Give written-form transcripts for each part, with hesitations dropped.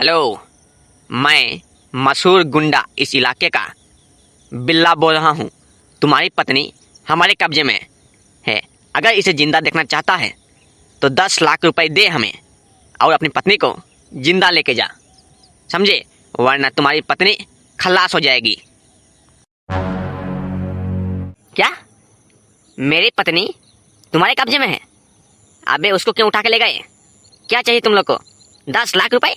Hello, मैं मशहूर गुंडा इस इलाके का बिल्ला बोल रहा हूँ। तुम्हारी पत्नी हमारे कब्जे में है। अगर इसे जिंदा देखना चाहता है तो 10 लाख रुपए दे हमें और अपनी पत्नी को जिंदा लेके जा, समझे? वरना तुम्हारी पत्नी खल्लास हो जाएगी। क्या? मेरी पत्नी तुम्हारे कब्जे में है? अबे उसको क्यों उठा के ले गए? क्या चाहिए तुम लोग को? 10 लाख रुपए?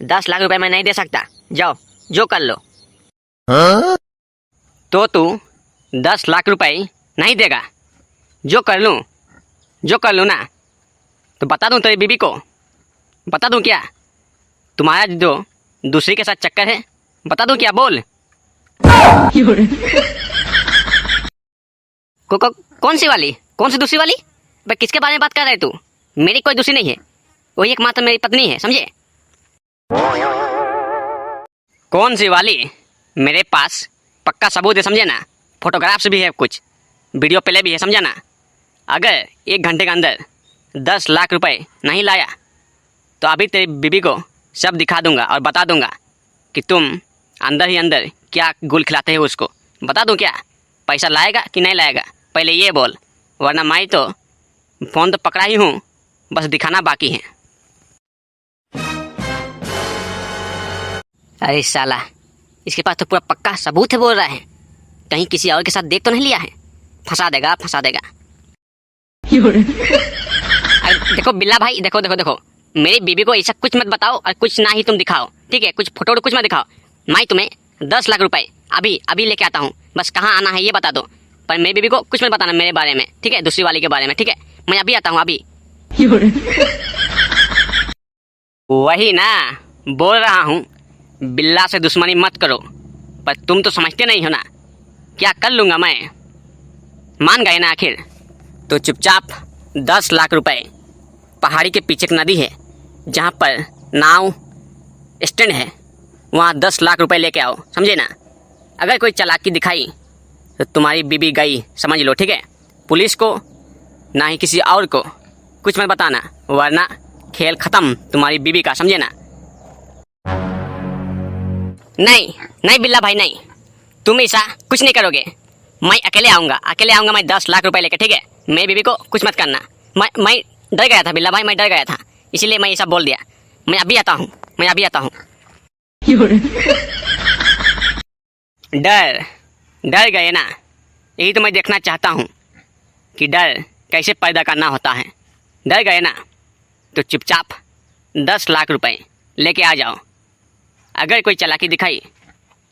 10 लाख रुपए मैं नहीं दे सकता। जाओ, जो कर लो। हाँ? तो तू 10 लाख रुपए नहीं देगा? जो कर लूँ ना? तो बता दूँ तेरी बीबी को? बता दूँ क्या तुम्हारा जो दूसरी के साथ चक्कर है? बता दूँ क्या? बोल। कौन सी वाली? कौन सी दूसरी वाली? भाई किसके बारे में बात कर रहा है तू? मेरी कोई दूसरी नहीं है, वही एकमात्र मेरी पत्नी है, समझे? कौन सी वाली? मेरे पास पक्का सबूत है, समझे ना? फोटोग्राफ्स भी है, कुछ वीडियो पहले भी है, समझा ना? अगर 1 घंटे के अंदर 10 लाख रुपए नहीं लाया तो अभी तेरी बीबी को सब दिखा दूंगा और बता दूंगा कि तुम अंदर ही अंदर क्या गुल खिलाते हो उसको। बता दूं क्या? पैसा लाएगा कि नहीं लाएगा पहले ये बोल, वरना मैं तो फ़ोन तो पकड़ा ही हूँ, बस दिखाना बाकी है। अरे साला, इसके पास तो पूरा पक्का सबूत है बोल रहा है। कहीं किसी और के साथ देख तो नहीं लिया है? फंसा देगा। अरे देखो बिल्ला भाई, देखो मेरी बीबी को ऐसा कुछ मत बताओ और कुछ ना ही तुम दिखाओ, ठीक है? कुछ फोटो कुछ मत दिखाओ। मैं तुम्हें 10 लाख रुपए अभी लेके आता हूँ, बस कहाँ आना है ये बता दो। पर मेरी बीबी को कुछ मत बताना मेरे बारे में, ठीक है? दूसरी वाली के बारे में, ठीक है? मैं अभी आता हूँ, अभी। वही ना बोल रहा हूँ, बिल्ला से दुश्मनी मत करो। पर तुम तो समझते नहीं हो ना, क्या कर लूँगा मैं। मान गए ना आखिर? तो चुपचाप 10 लाख रुपए पहाड़ी के पीछे एक नदी है जहाँ पर नाव स्टैंड है, वहाँ 10 लाख रुपए लेके आओ, समझे ना? अगर कोई चालाकी दिखाई तो तुम्हारी बीबी गई, समझ लो, ठीक है? पुलिस को ना ही किसी और को कुछ मत बताना, वरना खेल खत्म तुम्हारी बीबी का, समझे ना? नहीं बिल्ला भाई, नहीं, तुम ऐसा कुछ नहीं करोगे। मैं अकेले आऊँगा मैं 10 लाख रुपए लेके, ठीक है? मेरी बीबी को कुछ मत करना। मैं डर गया था बिल्ला भाई, मैं डर गया था, इसीलिए मैं ये सब बोल दिया। मैं अभी आता हूँ। डर गए ना? यही तो मैं देखना चाहता हूँ कि डर कैसे पैदा करना होता है। डर गए ना? तो चुपचाप 10 लाख रुपए लेके आ जाओ। अगर कोई चालाकी दिखाई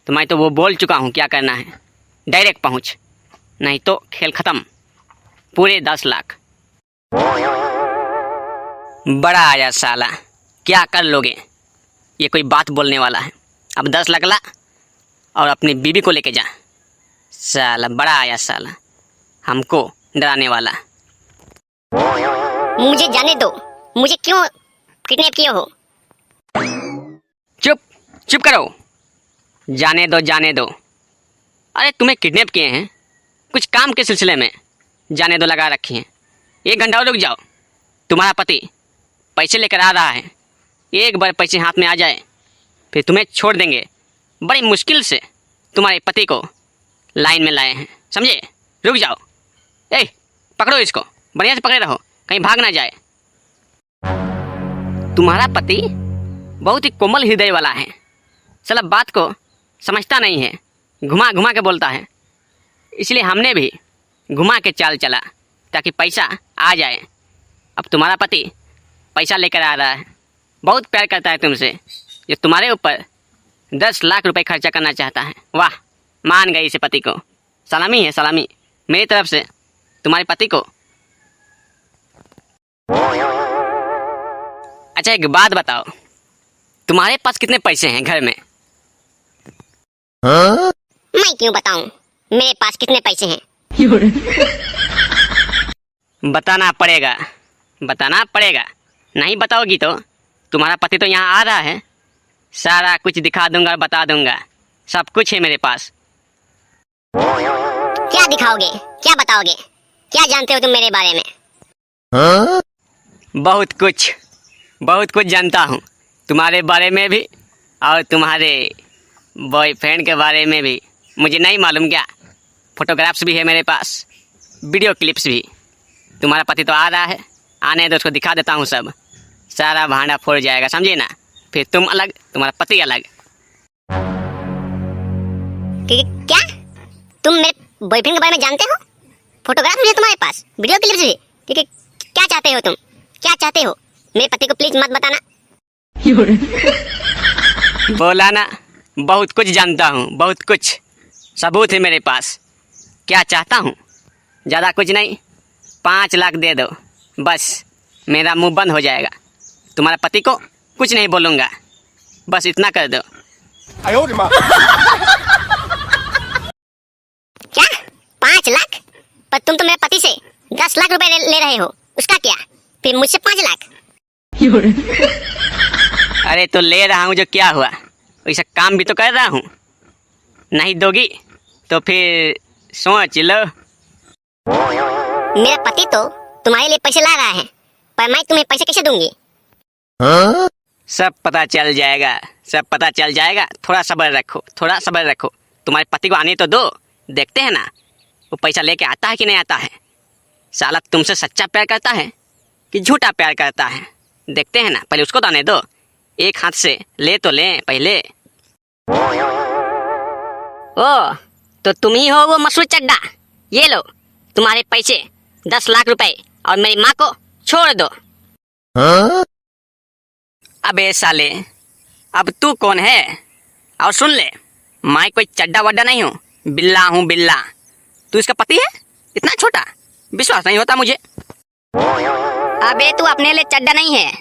तो मैं तो वो बोल चुका हूँ क्या करना है, डायरेक्ट पहुँच, नहीं तो खेल खत्म, पूरे 10 लाख। बड़ा आया साला, क्या कर लोगे? ये कोई बात बोलने वाला है? अब 10 लाख ला और अपनी बीबी को लेके जा। साला बड़ा आया साला, हमको डराने वाला। मुझे जाने दो, मुझे क्यों किडनैप किए हो? चुप करो। जाने दो। अरे तुम्हें किडनैप किए हैं कुछ काम के सिलसिले में, जाने दो लगा रखी हैं। 1 घंटा और रुक जाओ, तुम्हारा पति पैसे लेकर आ रहा है। एक बार पैसे हाथ में आ जाए फिर तुम्हें छोड़ देंगे। बड़ी मुश्किल से तुम्हारे पति को लाइन में लाए हैं, समझे? रुक जाओ। पकड़ो इसको, बढ़िया से पकड़े रहो, कहीं भाग ना जाए। तुम्हारा पति बहुत ही कोमल हृदय वाला है, साला बात को समझता नहीं है, घुमा के बोलता है। इसलिए हमने भी घुमा के चाल चला ताकि पैसा आ जाए। अब तुम्हारा पति पैसा लेकर आ रहा है, बहुत प्यार करता है तुमसे, जो तुम्हारे ऊपर 10 लाख रुपए खर्चा करना चाहता है। वाह, मान गई इसे पति को। सलामी है, सलामी मेरी तरफ से तुम्हारे पति को। अच्छा एक बात बताओ, तुम्हारे पास कितने पैसे हैं घर में? हाँ? मैं क्यों बताऊं मेरे पास कितने पैसे हैं? बताना पड़ेगा। नहीं बताओगी तो तुम्हारा पति तो यहाँ आ रहा है, सारा कुछ दिखा दूंगा और बता दूंगा। सब कुछ है मेरे पास। क्या दिखाओगे, क्या बताओगे, क्या जानते हो तुम मेरे बारे में? बहुत कुछ जानता हूँ। तुम्हारे बारे में भी और तुम्हारे बॉयफ्रेंड के बारे में भी मुझे नहीं मालूम क्या। फोटोग्राफ्स भी है मेरे पास, वीडियो क्लिप्स भी। तुम्हारा पति तो आ रहा है, आने दो, उसको दिखा देता हूँ सब। सारा भांडा फोड़ जाएगा, समझे ना। फिर तुम अलग, तुम्हारा पति अलग। क्या तुम मेरे बॉयफ्रेंड के बारे में जानते हो? फोटोग्राफ भी है तुम्हारे पास, वीडियो क्लिप्स भी। ठीक है, क्या चाहते हो तुम? क्या चाहते हो? मेरे पति को प्लीज मत बताना। बोला ना, बहुत कुछ जानता हूँ, बहुत कुछ सबूत है मेरे पास। क्या चाहता हूँ? ज़्यादा कुछ नहीं, 5 लाख दे दो, बस मेरा मुंह बंद हो जाएगा। तुम्हारे पति को कुछ नहीं बोलूँगा, बस इतना कर दो। क्या 5 लाख? पर तुम तो मेरे पति से 10 लाख रुपए ले रहे हो, उसका क्या? फिर मुझसे 5 लाख? अरे तो ले रहा हूँ जो क्या हुआ, वैसा काम भी तो कर रहा हूँ। नहीं दोगी तो फिर सोच लो। मेरा पति तो तुम्हारे लिए पैसे ला रहा है, पर मैं तुम्हें पैसे कैसे दूंगी? सब पता चल जाएगा, सब पता चल जाएगा। थोड़ा सब्र रखो, थोड़ा सब्र रखो। तुम्हारे पति को आने तो दो, देखते हैं ना वो पैसा लेके आता है कि नहीं आता है। साला तुमसे सच्चा प्यार करता है कि झूठा प्यार करता है, देखते हैं ना। पहले उसको तो आने दो, एक हाथ से ले तो लें पहले। ओ, तो तुम ही हो वो मसूर चड्डा। ये लो तुम्हारे पैसे, 10 लाख रुपए, और मेरी माँ को छोड़ दो। अबे साले, अब तू कौन है? और सुन ले, मैं कोई चड्डा वड्डा नहीं हूँ, बिल्ला हूँ बिल्ला। तू इसका पति है? इतना छोटा, विश्वास नहीं होता मुझे। अबे तू अपने लिए चड्डा नहीं है,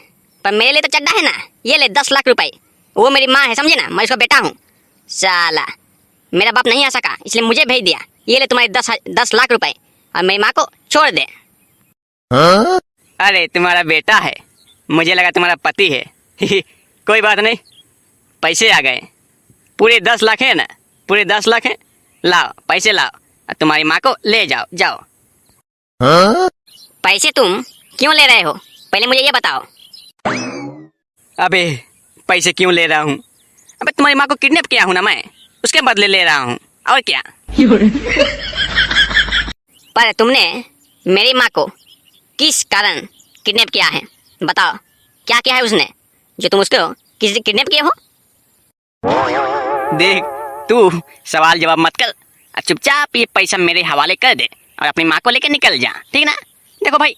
पर मेरे लिए तो चड्डा है ना। ये ले 10 लाख रुपए, वो मेरी माँ है, समझे ना, मैं उसका बेटा हूँ। साला मेरा बाप नहीं आ सका, इसलिए मुझे भेज दिया। ये ले तुम्हारे 10 लाख रुपए, और मेरी माँ को छोड़ दे। अरे तुम्हारा बेटा है, मुझे लगा तुम्हारा पति है। कोई बात नहीं, पैसे आ गए। पूरे 10 लाख है ना, पूरे 10 लाख है। लाओ पैसे लाओ, और तुम्हारी माँ को ले जाओ, जाओ। पैसे तुम क्यों ले रहे हो, पहले मुझे ये बताओ। अबे पैसे क्यों ले रहा हूँ? अबे तुम्हारी माँ को किडनैप किया हूँ ना मैं, उसके बदले ले रहा हूँ, और क्या। पर तुमने मेरी माँ को किस कारण किडनैप किया है, बताओ। क्या किया है उसने जो तुम उसको किडनैप किए हो? देख, तू सवाल जवाब मत कर, और चुपचाप ये पैसा मेरे हवाले कर दे और अपनी माँ को लेकर निकल जा, ठीक ना। देखो भाई,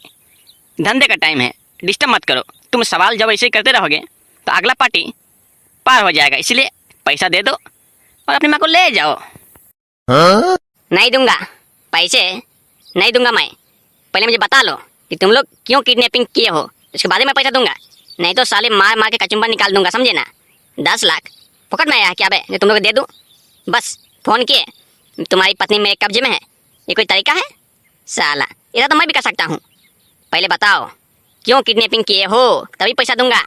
धंधे का टाइम है, डिस्टर्ब मत करो। तुम सवाल जब ऐसे ही करते रहोगे तो अगला पार्टी पार हो जाएगा, इसलिए पैसा दे दो और अपनी माँ को ले जाओ। नहीं दूंगा पैसे, नहीं दूंगा मैं। पहले मुझे बता लो कि तुम लोग क्यों किडनैपिंग किए हो, इसके बाद ही मैं पैसा दूंगा। नहीं तो साले मार मार के कचुम्बर निकाल दूंगा, समझे ना। 10 लाख फुकट में आया है क्या बे, जो तुम लोग दे दूं? बस फोन किए, तुम्हारी पत्नी मेरे कब्जे में है, ये कोई तरीका है? साला इधर तो मैं भी कर सकता हूँ। पहले बताओ क्यों किडनैपिंग किए हो, तभी पैसा दूंगा।